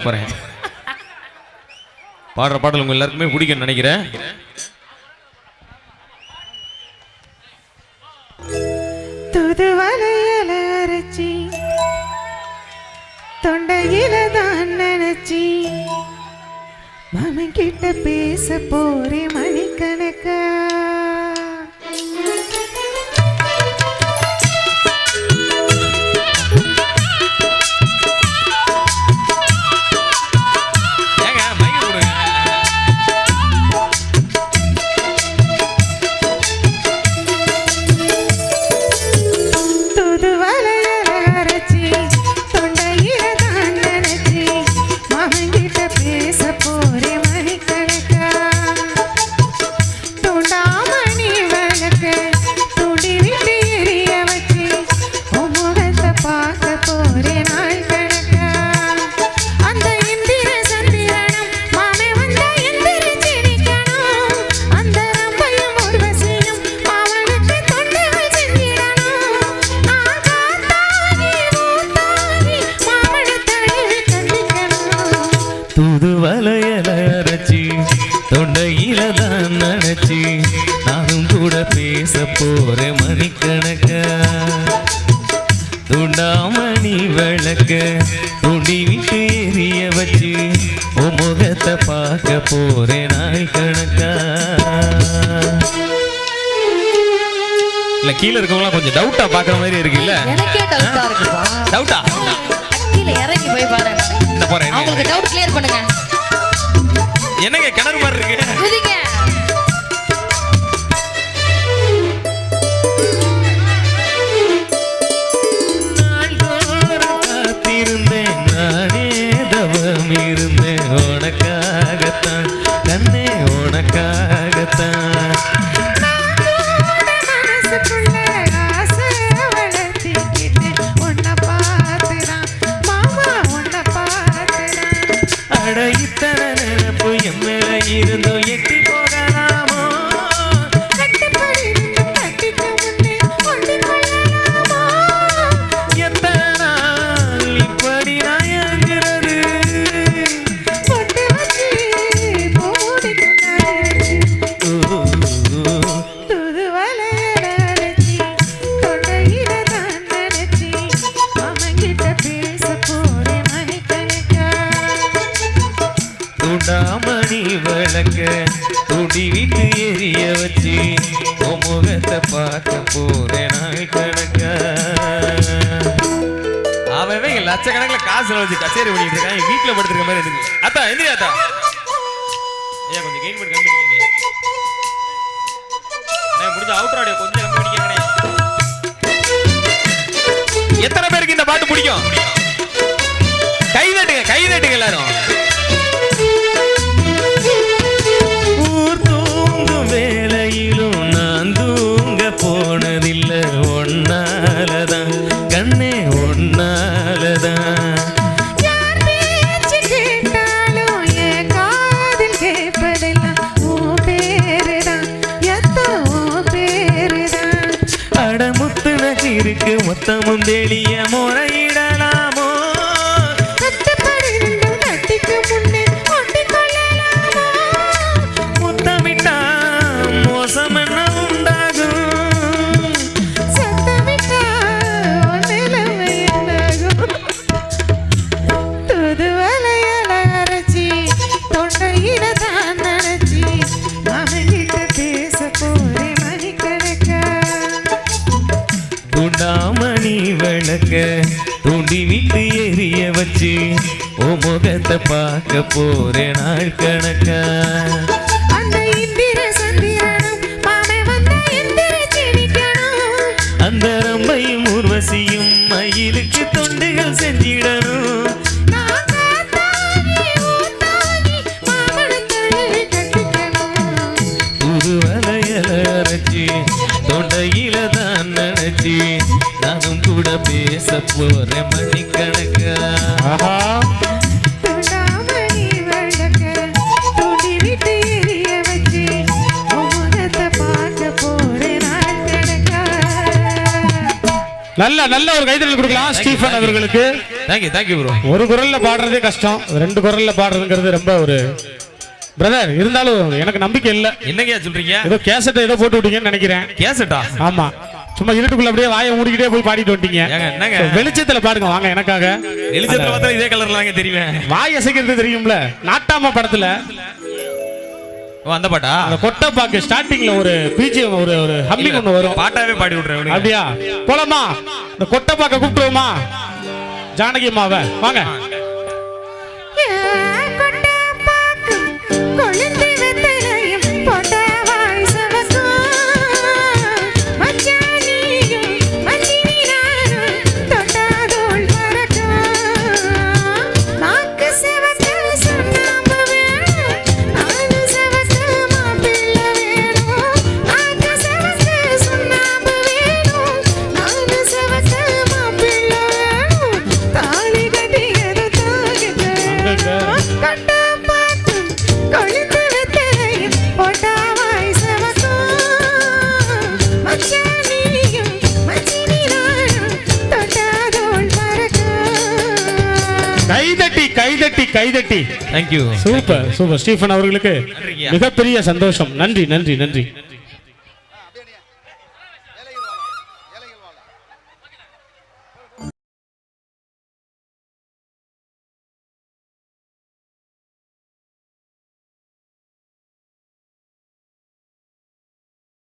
போறேன். பாடுற பாடல் உங்க எல்லாருக்குமே பிடிக்கும்னு நினைக்கிறேன். துதுவலையில அரைச்சி தொண்டையில தான் நினைச்சி மாமன் கிட்ட பேச போறே மணிக்கணக்கா. தொண்டையில தான் நினைச்சி நானும் கூட பேச போறேன் மணிக்கணக்கா. துண்டாமணி விளக்க துண்டி விட்டு எரிய வச்சு உன் முகத்தை பார்க்க போறேன் நாள் கணக்கா. இல்ல கீழ இருக்கவங்க கொஞ்சம் டவுட்டா பாக்குற மாதிரி இருக்கு. இல்ல எனக்கே டவுட்டா இருக்குப்பா. டவுட்டா கீழ இறங்கி போய் பாருங்க. இந்த போறேன். உங்களுக்கு டவுட் கிளியர் பண்ணுங்க. என்னங்க கிணறு மாதிரி இருக்கு. குதிங்க. காத்திருந்தேன் நானே தவம் இருந்தேன் உனக்காகத்தான் கண்ணே உனக்காகத்தான். அட இத்தனை நினைப்பு என் மேல இருந்தோ எட்டி போகலாமோ. எத்தனை நாள் இப்படி நான் ஏங்குறது. துண்டாமணி விளக்க துடி விட்டு எரிய வச்சு உன் முகத்தை பார்க்க போறேன் நாள் கணக்கா. அவன் லட்சக்கணக்கில் காசு வச்சு கச்சேரி பண்ணிட்டு இருக்கான். வீட்டுல படுத்துருக்க மாதிரி இருக்கு. அத்தா எந்திரி அத்தா. ஐயா கொஞ்சம் கெயின் பண்ணி கம்மி பண்ணிக்கங்க. முடிஞ்ச அவுட்டர் ஆடியோ கொஞ்சம் கம்மி பண்ணிக்கங்க. எத்தனை பேருக்கு இந்த பாட்டு பிடிக்கும்? கை தட்டுங்க, கை தட்டுங்க எல்லாரும். ஊர் தூங்கும் வேளையிலும் நான் தூங்க போனதில்லை ஒன்னாலதான் கண்ணே ஒன்னாலதான். அடமுத்து நகிருக்கு மொத்தமும் தெளிய முறையிடலாமோ. முத்தமிட்டா மோசம் என்ன உண்டாகும். துண்டாமணி விளக்க துண்டி விட்டு எரிய வச்சு உன் முகத்தை பார்க்க போறேன் நாள் கணக்கா. அந்த ரம்பையும் ஊர்வசியும் மயிலுக்கு தொண்டுகள் செஞ்சிடணும். புது வலையல அரைச்சி தொண்டையில தான் நினைச்சி நானும் கூட பேச போறேன் மணிக்கணக்கா. நல்ல நல்ல ஒரு கைதட்டல் கொடுக்கலாம் ஸ்டீஃபன் அவர்களுக்கு. Thank you bro. ஒரு குரல்ல பாடுறதே கஷ்டம், 2 குரல்ல பாடுறதுங்கிறது ரொம்ப ஒரு பிரதர். இருந்தாலும் எனக்கு நம்பிக்கை இல்ல. என்னங்க சொல்றீங்க? ஏதோ கேசட்டை ஏதோ போட்டு விட்டீங்கன்னு நினைக்கிறேன். கேசட்டா? ஆமா, சும்மா இருட்டுக்குள்ள அப்படியே வாயை மூடிக்கிட்டே போய் பாடிட்டு வந்துட்டீங்க. என்னங்க வெளிச்சத்துல பாடுங்க வாங்க எனக்காக. வெளிச்சத்துல பார்த்தா இதே கலர்ல தெரியும். வாய் அசைக்கிறது தெரியும்ல, நாட்டாம படத்துல அந்த பாட்டா? அந்த கொட்டப்பாக்கு ஸ்டார்டிங்ல ஒரு பிஜிஎம் ஒரு ஹம்மிங் ஒன்று வரும். பாட்டாவே பாடி விடுறேன். அப்படியா? போலாமா? இந்த கொட்டப்பாக்க கூப்பிடுவோமா? ஜானகி அம்மாவை வாங்க. கைதட்டி தேங்க்யூ. சூப்பர் ஸ்டீஃபன் அவர்களுக்கு மிகப்பெரிய சந்தோஷம். நன்றி.